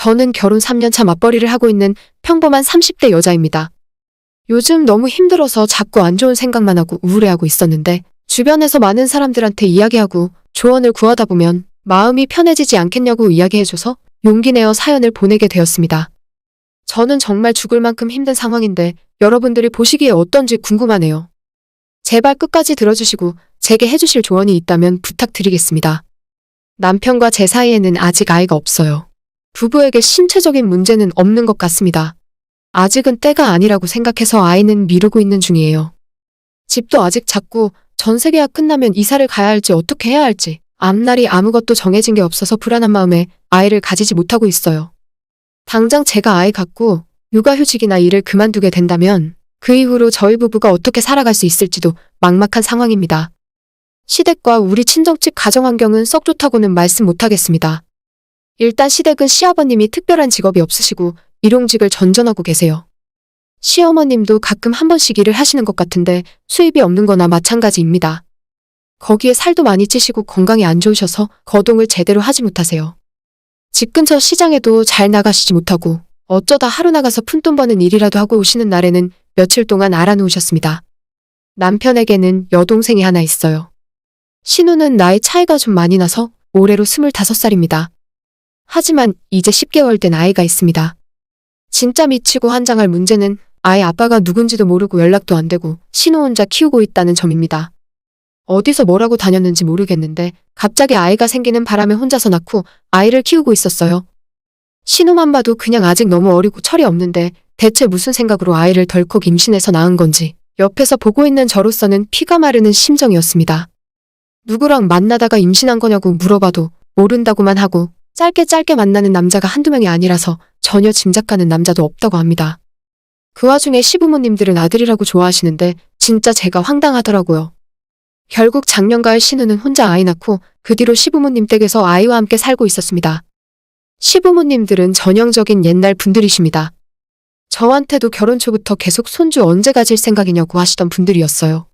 저는 결혼 3년차 맞벌이를 하고 있는 평범한 30대 여자입니다. 요즘 너무 힘들어서 자꾸 안 좋은 생각만 하고 우울해하고 있었는데 주변에서 많은 사람들한테 이야기하고 조언을 구하다 보면 마음이 편해지지 않겠냐고 이야기해줘서 용기 내어 사연을 보내게 되었습니다. 저는 정말 죽을 만큼 힘든 상황인데 여러분들이 보시기에 어떤지 궁금하네요. 제발 끝까지 들어주시고 제게 해주실 조언이 있다면 부탁드리겠습니다. 남편과 제 사이에는 아직 아이가 없어요. 부부에게 신체적인 문제는 없는 것 같습니다. 아직은 때가 아니라고 생각해서 아이는 미루고 있는 중이에요. 집도 아직 작고 전세 계약 끝나면 이사를 가야 할지 어떻게 해야 할지 앞날이 아무것도 정해진 게 없어서 불안한 마음에 아이를 가지지 못하고 있어요. 당장 제가 아이 갖고 육아휴직이나 일을 그만두게 된다면 그 이후로 저희 부부가 어떻게 살아갈 수 있을지도 막막한 상황입니다. 시댁과 우리 친정집 가정환경은 썩 좋다고는 말씀 못하겠습니다. 일단 시댁은 시아버님이 특별한 직업이 없으시고 일용직을 전전하고 계세요. 시어머님도 가끔 한 번씩 일을 하시는 것 같은데 수입이 없는 거나 마찬가지입니다. 거기에 살도 많이 찌시고 건강이 안 좋으셔서 거동을 제대로 하지 못하세요. 집 근처 시장에도 잘 나가시지 못하고 어쩌다 하루 나가서 푼돈 버는 일이라도 하고 오시는 날에는 며칠 동안 알아놓으셨습니다. 남편에게는 여동생이 하나 있어요. 신우는 나이 차이가 좀 많이 나서 올해로 25살입니다. 하지만 이제 10개월 된 아이가 있습니다. 진짜 미치고 환장할 문제는 아이 아빠가 누군지도 모르고 연락도 안 되고 신우 혼자 키우고 있다는 점입니다. 어디서 뭐라고 다녔는지 모르겠는데 갑자기 아이가 생기는 바람에 혼자서 낳고 아이를 키우고 있었어요. 신우만 봐도 그냥 아직 너무 어리고 철이 없는데 대체 무슨 생각으로 아이를 덜컥 임신해서 낳은 건지 옆에서 보고 있는 저로서는 피가 마르는 심정이었습니다. 누구랑 만나다가 임신한 거냐고 물어봐도 모른다고만 하고 짧게 만나는 남자가 한두 명이 아니라서 전혀 짐작가는 남자도 없다고 합니다. 그 와중에 시부모님들은 아들이라고 좋아하시는데 진짜 제가 황당하더라고요. 결국 작년 가을 신우는 혼자 아이 낳고 그 뒤로 시부모님 댁에서 아이와 함께 살고 있었습니다. 시부모님들은 전형적인 옛날 분들이십니다. 저한테도 결혼 초부터 계속 손주 언제 가질 생각이냐고 하시던 분들이었어요.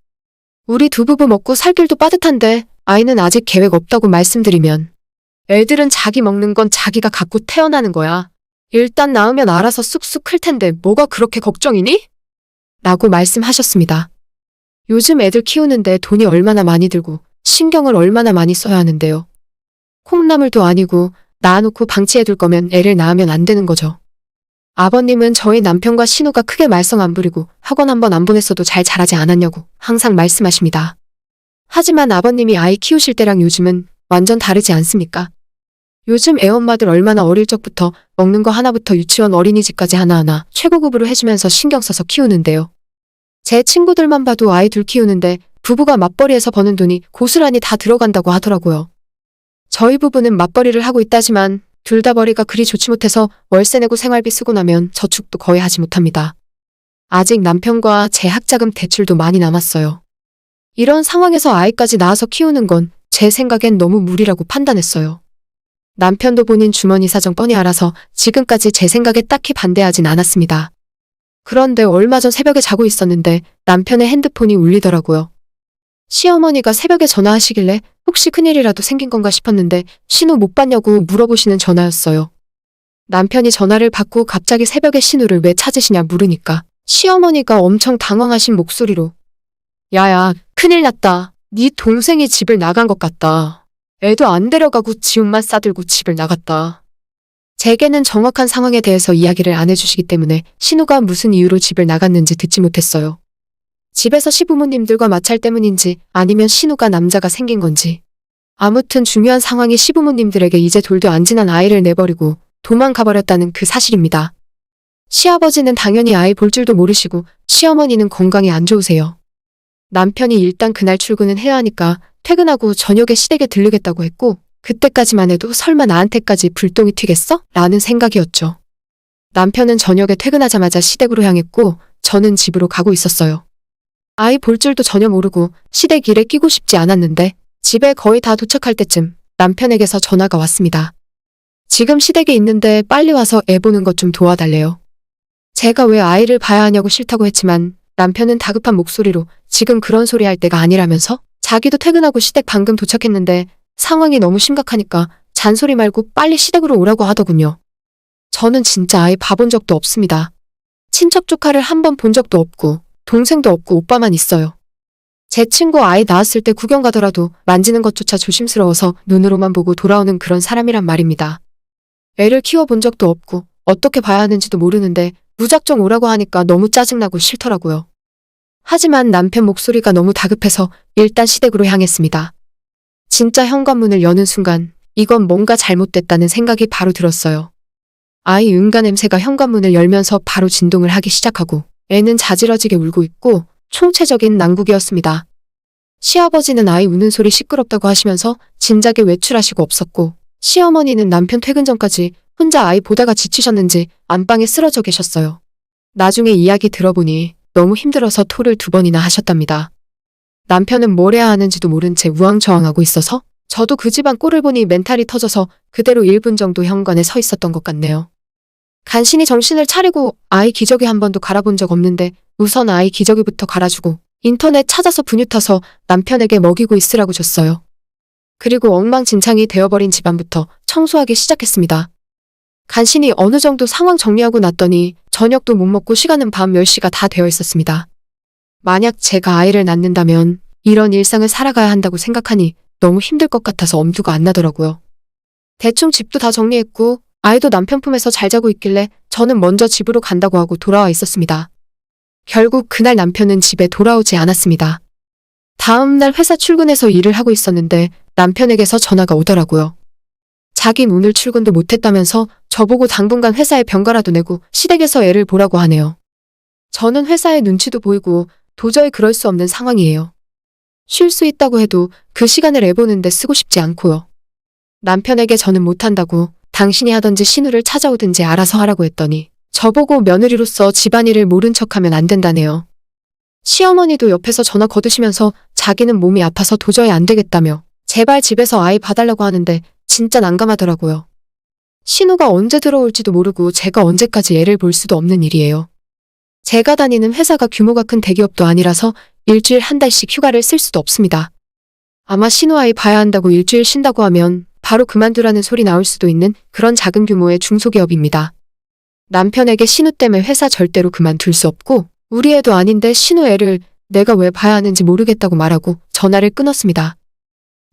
우리 두 부부 먹고 살 길도 빠듯한데 아이는 아직 계획 없다고 말씀드리면 애들은 자기 먹는 건 자기가 갖고 태어나는 거야. 일단 낳으면 알아서 쑥쑥 클 텐데 뭐가 그렇게 걱정이니? 라고 말씀하셨습니다. 요즘 애들 키우는데 돈이 얼마나 많이 들고 신경을 얼마나 많이 써야 하는데요. 콩나물도 아니고 낳아놓고 방치해둘 거면 애를 낳으면 안 되는 거죠. 아버님은 저희 남편과 신우가 크게 말썽 안 부리고 학원 한번 안 보냈어도 잘 자라지 않았냐고 항상 말씀하십니다. 하지만 아버님이 아이 키우실 때랑 요즘은 완전 다르지 않습니까? 요즘 애엄마들 얼마나 어릴 적부터 먹는 거 하나부터 유치원 어린이집까지 하나하나 최고급으로 해주면서 신경 써서 키우는데요. 제 친구들만 봐도 아이 둘 키우는데 부부가 맞벌이해서 버는 돈이 고스란히 다 들어간다고 하더라고요. 저희 부부는 맞벌이를 하고 있다지만 둘 다 벌이가 그리 좋지 못해서 월세 내고 생활비 쓰고 나면 저축도 거의 하지 못합니다. 아직 남편과 제 학자금 대출도 많이 남았어요. 이런 상황에서 아이까지 낳아서 키우는 건 제 생각엔 너무 무리라고 판단했어요. 남편도 본인 주머니 사정 뻔히 알아서 지금까지 제 생각에 딱히 반대하진 않았습니다. 그런데 얼마 전 새벽에 자고 있었는데 남편의 핸드폰이 울리더라고요. 시어머니가 새벽에 전화하시길래 혹시 큰일이라도 생긴 건가 싶었는데 신우 못 봤냐고 물어보시는 전화였어요. 남편이 전화를 받고 갑자기 새벽에 신우를 왜 찾으시냐 물으니까 시어머니가 엄청 당황하신 목소리로 야야, 큰일 났다. 네 동생이 집을 나간 것 같다. 애도 안 데려가고 지 옷만 싸들고 집을 나갔다. 제게는 정확한 상황에 대해서 이야기를 안 해주시기 때문에 신우가 무슨 이유로 집을 나갔는지 듣지 못했어요. 집에서 시부모님들과 마찰 때문인지 아니면 신우가 남자가 생긴 건지. 아무튼 중요한 상황이 시부모님들에게 이제 돌도 안 지난 아이를 내버리고 도망가버렸다는 그 사실입니다. 시아버지는 당연히 아이 볼 줄도 모르시고 시어머니는 건강이 안 좋으세요. 남편이 일단 그날 출근은 해야 하니까 퇴근하고 저녁에 시댁에 들르겠다고 했고 그때까지만 해도 설마 나한테까지 불똥이 튀겠어? 라는 생각이었죠. 남편은 저녁에 퇴근하자마자 시댁으로 향했고 저는 집으로 가고 있었어요. 아이 볼 줄도 전혀 모르고 시댁 일에 끼고 싶지 않았는데 집에 거의 다 도착할 때쯤 남편에게서 전화가 왔습니다. 지금 시댁에 있는데 빨리 와서 애 보는 것 좀 도와달래요. 제가 왜 아이를 봐야 하냐고 싫다고 했지만 남편은 다급한 목소리로 지금 그런 소리 할 때가 아니라면서 자기도 퇴근하고 시댁 방금 도착했는데 상황이 너무 심각하니까 잔소리 말고 빨리 시댁으로 오라고 하더군요. 저는 진짜 아이 봐본 적도 없습니다. 친척 조카를 한 번 본 적도 없고 동생도 없고 오빠만 있어요. 제 친구 아이 낳았을 때 구경 가더라도 만지는 것조차 조심스러워서 눈으로만 보고 돌아오는 그런 사람이란 말입니다. 애를 키워본 적도 없고 어떻게 봐야 하는지도 모르는데 무작정 오라고 하니까 너무 짜증나고 싫더라고요. 하지만 남편 목소리가 너무 다급해서 일단 시댁으로 향했습니다. 진짜 현관문을 여는 순간 이건 뭔가 잘못됐다는 생각이 바로 들었어요. 아이 응가 냄새가 현관문을 열면서 바로 진동을 하기 시작하고 애는 자지러지게 울고 있고 총체적인 난국이었습니다. 시아버지는 아이 우는 소리 시끄럽다고 하시면서 진작에 외출하시고 없었고 시어머니는 남편 퇴근 전까지 혼자 아이 보다가 지치셨는지 안방에 쓰러져 계셨어요. 나중에 이야기 들어보니 너무 힘들어서 토를 2번이나 하셨답니다. 남편은 뭘 해야 하는지도 모른 채 우왕좌왕하고 있어서 저도 그 집안 꼴을 보니 멘탈이 터져서 그대로 1분 정도 현관에 서 있었던 것 같네요. 간신히 정신을 차리고 아이 기저귀 한 번도 갈아본 적 없는데 우선 아이 기저귀부터 갈아주고 인터넷 찾아서 분유 타서 남편에게 먹이고 있으라고 줬어요. 그리고 엉망진창이 되어버린 집안부터 청소하기 시작했습니다. 간신히 어느 정도 상황 정리하고 났더니 저녁도 못 먹고 시간은 밤 10시가 다 되어 있었습니다. 만약 제가 아이를 낳는다면 이런 일상을 살아가야 한다고 생각하니 너무 힘들 것 같아서 엄두가 안 나더라고요. 대충 집도 다 정리했고 아이도 남편 품에서 잘 자고 있길래 저는 먼저 집으로 간다고 하고 돌아와 있었습니다. 결국 그날 남편은 집에 돌아오지 않았습니다. 다음 날 회사 출근해서 일을 하고 있었는데 남편에게서 전화가 오더라고요. 자긴 오늘 출근도 못했다면서 저보고 당분간 회사에 병가라도 내고 시댁에서 애를 보라고 하네요. 저는 회사의 눈치도 보이고 도저히 그럴 수 없는 상황이에요. 쉴 수 있다고 해도 그 시간을 애 보는데 쓰고 싶지 않고요. 남편에게 저는 못한다고 당신이 하던지 신우를 찾아오든지 알아서 하라고 했더니 저보고 며느리로서 집안일을 모른 척하면 안 된다네요. 시어머니도 옆에서 전화 거두시면서 자기는 몸이 아파서 도저히 안 되겠다며 제발 집에서 아이 봐달라고 하는데 진짜 난감하더라고요. 신우가 언제 들어올지도 모르고 제가 언제까지 애를 볼 수도 없는 일이에요. 제가 다니는 회사가 규모가 큰 대기업도 아니라서 일주일 한 달씩 휴가를 쓸 수도 없습니다. 아마 신우 아이 봐야 한다고 일주일 쉰다고 하면 바로 그만두라는 소리 나올 수도 있는 그런 작은 규모의 중소기업입니다. 남편에게 신우 때문에 회사 절대로 그만둘 수 없고 우리 애도 아닌데 신우 애를 내가 왜 봐야 하는지 모르겠다고 말하고 전화를 끊었습니다.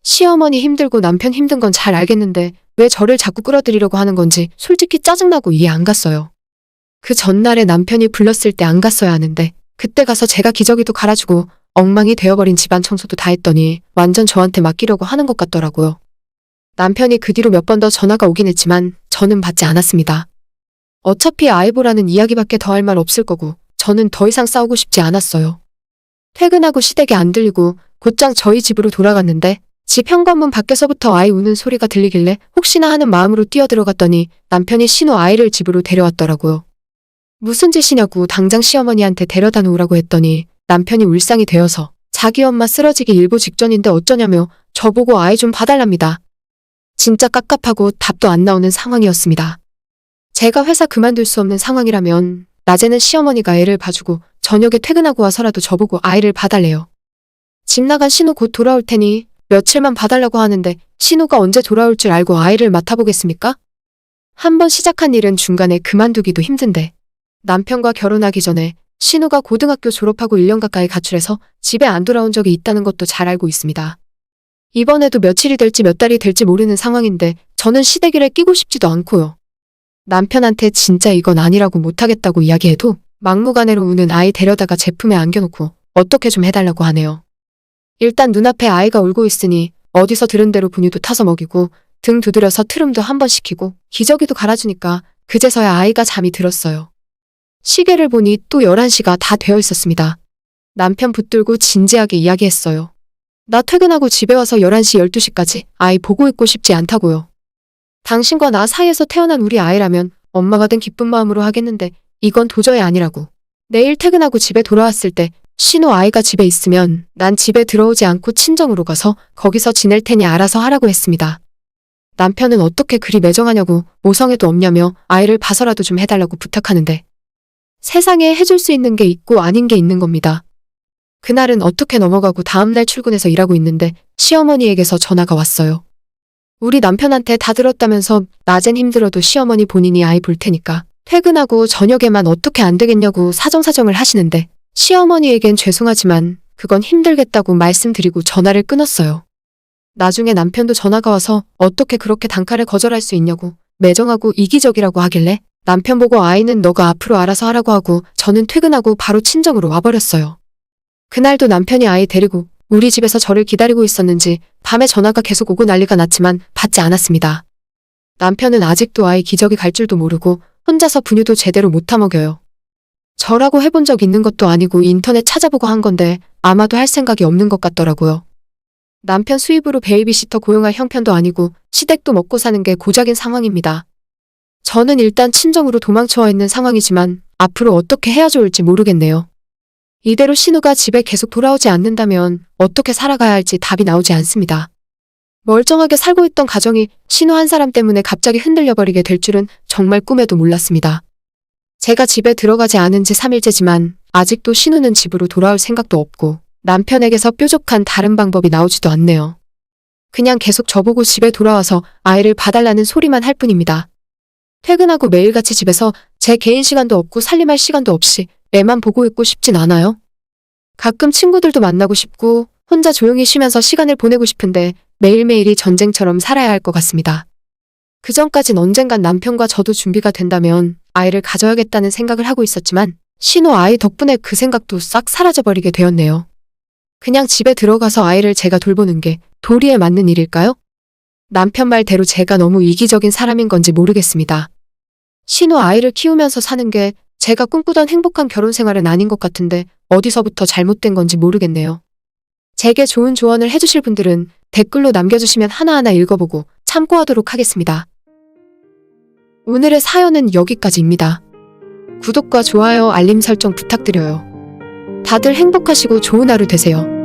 시어머니 힘들고 남편 힘든 건 잘 알겠는데 왜 저를 자꾸 끌어들이려고 하는 건지 솔직히 짜증나고 이해 안 갔어요. 그 전날에 남편이 불렀을 때 안 갔어야 하는데 그때 가서 제가 기저귀도 갈아주고 엉망이 되어버린 집안 청소도 다 했더니 완전 저한테 맡기려고 하는 것 같더라고요. 남편이 그 뒤로 몇 번 더 전화가 오긴 했지만 저는 받지 않았습니다. 어차피 아이 보라는 이야기밖에 더 할 말 없을 거고 저는 더 이상 싸우고 싶지 않았어요. 퇴근하고 시댁에 안 들리고 곧장 저희 집으로 돌아갔는데 집 현관문 밖에서부터 아이 우는 소리가 들리길래 혹시나 하는 마음으로 뛰어들어갔더니 남편이 신우 아이를 집으로 데려왔더라고요. 무슨 짓이냐고 당장 시어머니한테 데려다 놓으라고 했더니 남편이 울상이 되어서 자기 엄마 쓰러지기 일보 직전인데 어쩌냐며 저보고 아이 좀 봐달랍니다. 진짜 깝깝하고 답도 안 나오는 상황이었습니다. 제가 회사 그만둘 수 없는 상황이라면 낮에는 시어머니가 애를 봐주고 저녁에 퇴근하고 와서라도 저보고 아이를 봐달래요. 집 나간 신우 곧 돌아올 테니 며칠만 봐달라고 하는데 신우가 언제 돌아올 줄 알고 아이를 맡아보겠습니까? 한번 시작한 일은 중간에 그만두기도 힘든데 남편과 결혼하기 전에 신우가 고등학교 졸업하고 1년 가까이 가출해서 집에 안 돌아온 적이 있다는 것도 잘 알고 있습니다. 이번에도 며칠이 될지 몇 달이 될지 모르는 상황인데 저는 시댁일에 끼고 싶지도 않고요. 남편한테 진짜 이건 아니라고 못하겠다고 이야기해도 막무가내로 우는 아이 데려다가 제품에 안겨놓고 어떻게 좀 해달라고 하네요. 일단 눈앞에 아이가 울고 있으니 어디서 들은 대로 분유도 타서 먹이고 등 두드려서 트름도 한 번 시키고 기저귀도 갈아주니까 그제서야 아이가 잠이 들었어요. 시계를 보니 또 11시가 다 되어 있었습니다. 남편 붙들고 진지하게 이야기했어요. 나 퇴근하고 집에 와서 11시, 12시까지 아이 보고 있고 싶지 않다고요. 당신과 나 사이에서 태어난 우리 아이라면 엄마가 된 기쁜 마음으로 하겠는데 이건 도저히 아니라고. 내일 퇴근하고 집에 돌아왔을 때 신우 아이가 집에 있으면 난 집에 들어오지 않고 친정으로 가서 거기서 지낼 테니 알아서 하라고 했습니다. 남편은 어떻게 그리 매정하냐고 모성애도 없냐며 아이를 봐서라도 좀 해달라고 부탁하는데 세상에 해줄 수 있는 게 있고 아닌 게 있는 겁니다. 그날은 어떻게 넘어가고 다음날 출근해서 일하고 있는데 시어머니에게서 전화가 왔어요. 우리 남편한테 다 들었다면서 낮엔 힘들어도 시어머니 본인이 아이 볼 테니까 퇴근하고 저녁에만 어떻게 안 되겠냐고 사정사정을 하시는데 시어머니에겐 죄송하지만 그건 힘들겠다고 말씀드리고 전화를 끊었어요. 나중에 남편도 전화가 와서 어떻게 그렇게 단칼에 거절할 수 있냐고 매정하고 이기적이라고 하길래 남편 보고 아이는 너가 앞으로 알아서 하라고 하고 저는 퇴근하고 바로 친정으로 와버렸어요. 그날도 남편이 아이 데리고 우리 집에서 저를 기다리고 있었는지 밤에 전화가 계속 오고 난리가 났지만 받지 않았습니다. 남편은 아직도 아이 기저귀 갈 줄도 모르고 혼자서 분유도 제대로 못 타먹여요. 저라고 해본 적 있는 것도 아니고 인터넷 찾아보고 한 건데 아마도 할 생각이 없는 것 같더라고요. 남편 수입으로 베이비시터 고용할 형편도 아니고 시댁도 먹고 사는 게 고작인 상황입니다. 저는 일단 친정으로 도망쳐와 있는 상황이지만 앞으로 어떻게 해야 좋을지 모르겠네요. 이대로 신우가 집에 계속 돌아오지 않는다면 어떻게 살아가야 할지 답이 나오지 않습니다. 멀쩡하게 살고 있던 가정이 신우 한 사람 때문에 갑자기 흔들려버리게 될 줄은 정말 꿈에도 몰랐습니다. 제가 집에 들어가지 않은 지 3일째지만 아직도 신우는 집으로 돌아올 생각도 없고 남편에게서 뾰족한 다른 방법이 나오지도 않네요. 그냥 계속 저보고 집에 돌아와서 아이를 봐달라는 소리만 할 뿐입니다. 퇴근하고 매일같이 집에서 제 개인 시간도 없고 살림할 시간도 없이 애만 보고 있고 싶진 않아요. 가끔 친구들도 만나고 싶고 혼자 조용히 쉬면서 시간을 보내고 싶은데 매일매일이 전쟁처럼 살아야 할 것 같습니다. 그전까진 언젠간 남편과 저도 준비가 된다면 아이를 가져야겠다는 생각을 하고 있었지만 신우 아이 덕분에 그 생각도 싹 사라져버리게 되었네요. 그냥 집에 들어가서 아이를 제가 돌보는 게 도리에 맞는 일일까요? 남편 말대로 제가 너무 이기적인 사람인 건지 모르겠습니다. 신우 아이를 키우면서 사는 게 제가 꿈꾸던 행복한 결혼 생활은 아닌 것 같은데 어디서부터 잘못된 건지 모르겠네요. 제게 좋은 조언을 해주실 분들은 댓글로 남겨주시면 하나하나 읽어보고 참고하도록 하겠습니다. 오늘의 사연은 여기까지입니다. 구독과 좋아요, 알림 설정 부탁드려요. 다들 행복하시고 좋은 하루 되세요.